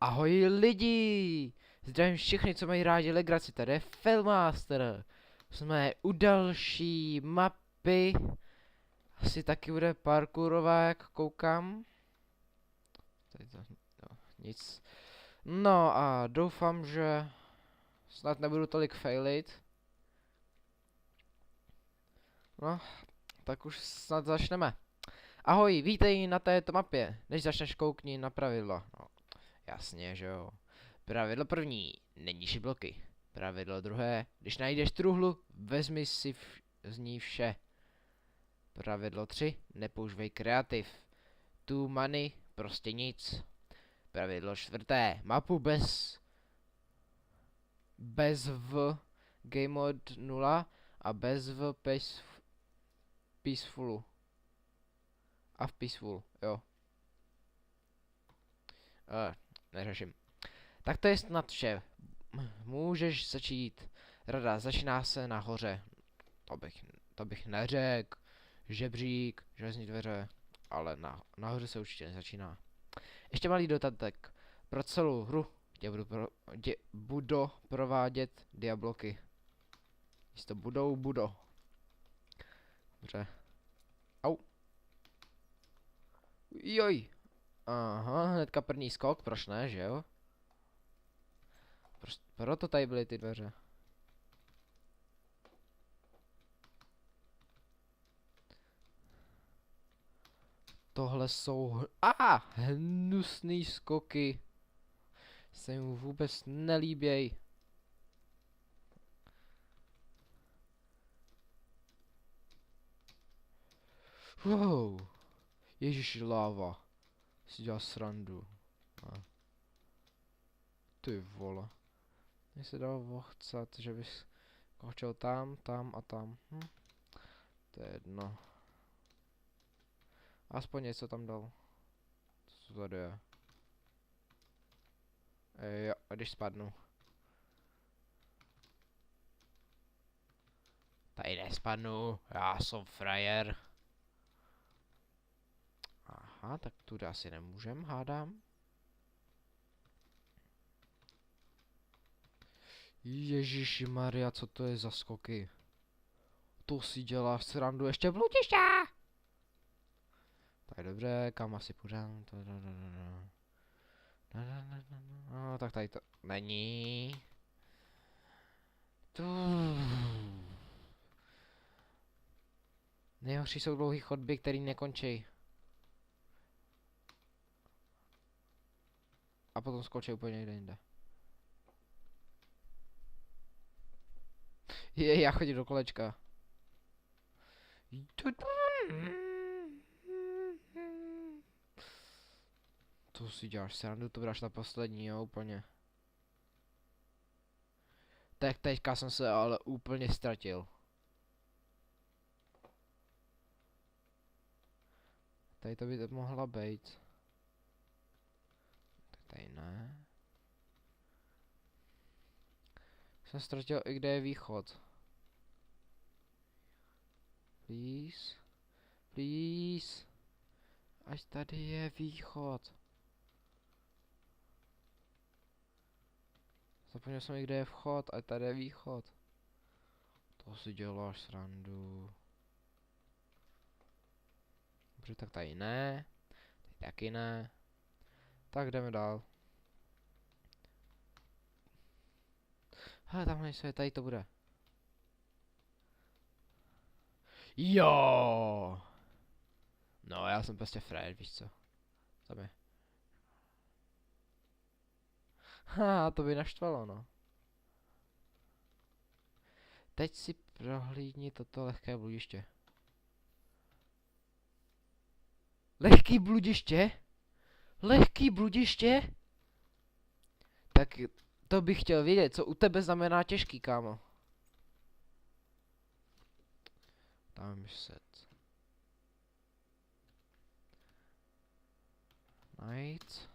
Ahoj lidi! Zdravím všechny, co mají rádi legraci, tady je Filmmaster. Jsme u další mapy. Asi taky bude parkourová, jak koukám. Tady to, no, nic. No a doufám, že snad nebudu tolik failit. No, tak už snad začneme. Ahoj, vítej na této mapě. Než začneš, koukni na pravidla. No, jasně, že jo. Pravidlo první, neníž bloky. Pravidlo druhé, když najdeš truhlu, vezmi si z ní vše. Pravidlo 3, nepoužívej kreativ. Tu money, prostě nic. Pravidlo čtvrté, mapu bez v game mode 0 a bez v peacefulu. A v peaceful, jo. Neřeším. Tak to je snad vše. Můžeš začít. Rada začíná se nahoře. To bych neřekl. Žebřík, železní dveře, ale nahoře se určitě nezačíná. Ještě malý dodatek. Pro celou hru budu provádět diabloky. Jestli to budou. Dobře. Au. Joj. Aha, hnedka první skok, proč ne, že jo? Proto tady byly ty dveře. Tohle jsou hnusný skoky. Se mu vůbec nelíběj. Wow. Ježiši, láva. Si dělá srandu. Ty vole. Mně se dalo vohcat, že bys kočil tam a tam. To je jedno. Aspoň něco tam dal. Co tady je? Jo, když spadnu. Tady nespadnu, já jsem frajer. Aha, tak tudy asi nemůžem, hádám. Ježiši Maria, co to je za skoky? To si děláš srandu, ještě bludiště! Tak dobře, kam asi půjdem? No, tak tady to není. Nejhorší jsou dlouhý chodby, který nekončí. A potom skočí úplně někde jinde. Já chodím do kolečka. To si děláš srandu, to bráš na poslední, jo, úplně. Tak teďka jsem se ale úplně ztratil. Tady to by to mohla být. Tak tady ne. Jsem ztratil i kde je východ. Please. Please. Až tady je východ. Zapomněl jsem i kde je vchod a tady je východ. To si děláš srandu. Dobře, tak tady ne. Tady taky ne. Tak jdeme dál. Hele, tamhle je, tady to bude. Jo. No, já jsem prostě frajer, víš co. Tam je. To by naštvalo, no. Teď si prohlídni toto lehké bludiště. Lehký bludiště? Lehký bludiště? Tak to bych chtěl vědět, co u tebe znamená těžký, kámo. Tam set. Night.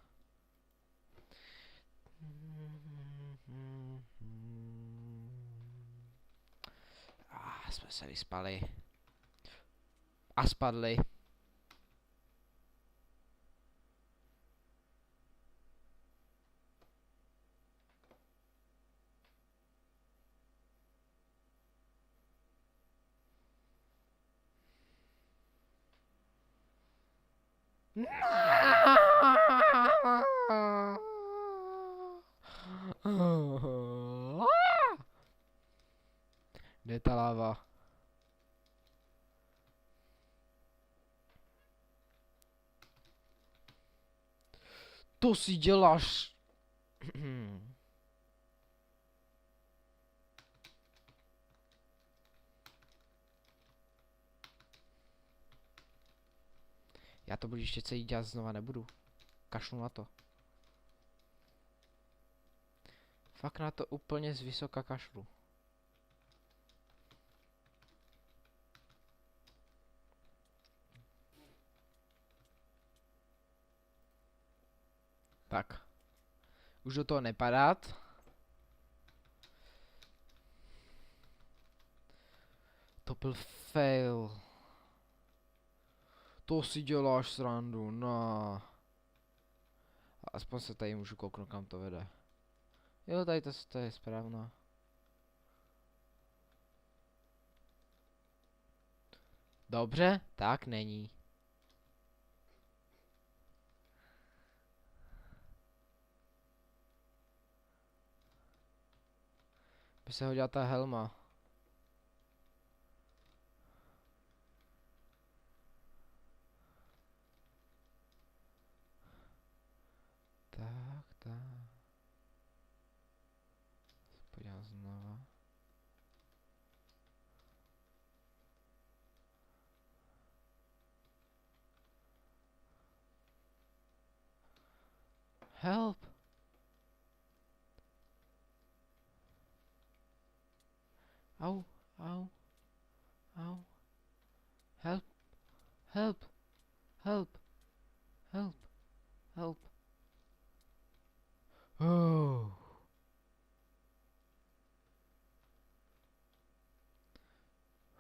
Jsme se vyspali. A spadli. Kde je ta láva? To si děláš. Já to budu ještě celý dělat znova nebudu. Kašlu na to. Fakt na to úplně z vysoka kašlu. Tak. Už do toho nepadat. To byl fail. To si děláš srandu, no. Aspoň se tady můžu kouknout, kam to vede. Jo, tady to je správno. Dobře, tak není. By se hodila ta helma. Tak. Podívám znova. Help! Au. Help!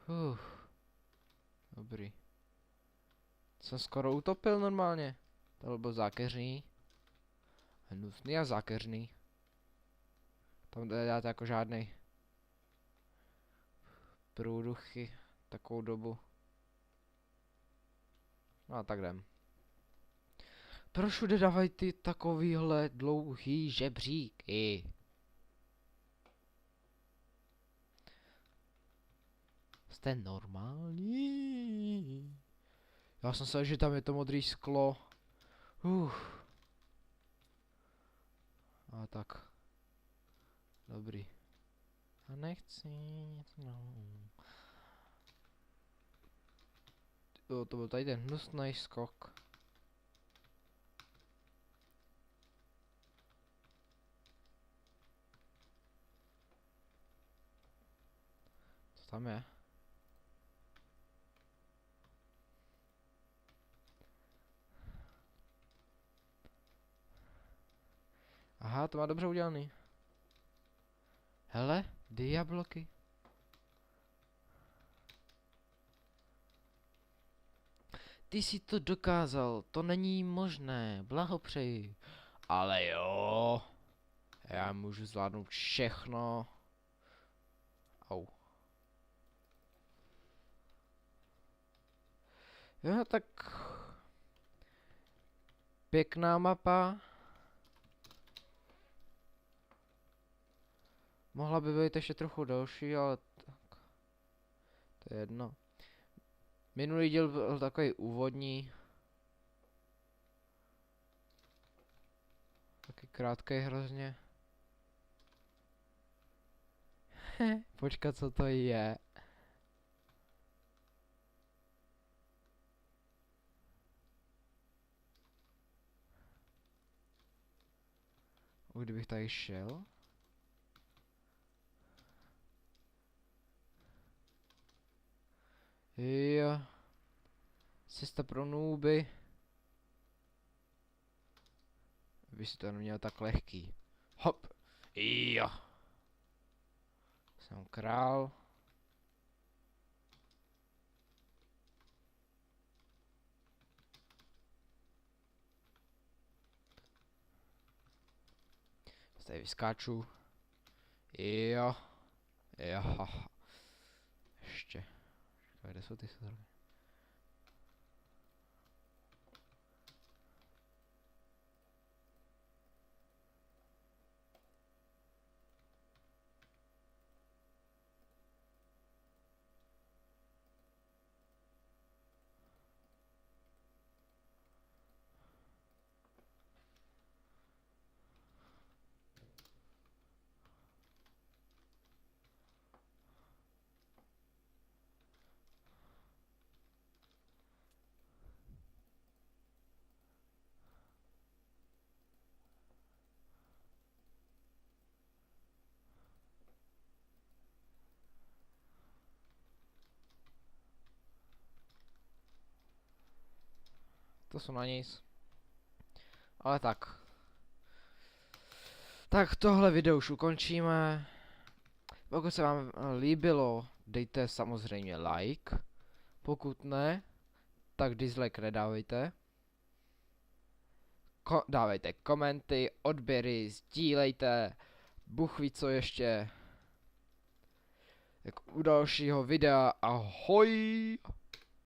Oh. Dobrý. Jsem skoro utopil normálně. To byl zákeřný. Hnusný a zákeřný. Tam jde dát jako žádnej průduchy takovou dobu. No a tak jdem. Proč všude dávají ty takovýhle dlouhý žebříky? Jste normální? Já jsem se, že tam je to modré sklo. A tak. Dobrý. A nechci nic, no. Jo, to byl tady ten hnusný skok. Co tam je? Aha, to má dobře udělaný. Hele, diabloky. Ty jsi to dokázal, to není možné, blahopřeji. Ale jo, já můžu zvládnout všechno. Au. Jo, tak pěkná mapa. Mohla by být ještě trochu delší, ale tak. To je jedno. Minulý díl byl takový úvodní. Taky krátký hrozně. Počkat, co to je. Kdybych tady šel. Jo. Cesta pro nooby. By si to neměl tak lehký. Hop. Jo. Jsem král. Tady vyskáču. Jo. Jo. Ještě. Kde jsou ty stromy? To jsou na nic. Ale tak. Tak tohle video už ukončíme. Pokud se vám líbilo, dejte samozřejmě like. Pokud ne, tak dislike nedávejte. Dávejte komenty, odběry, sdílejte. Bůh ví co ještě. Tak u dalšího videa. Ahoj!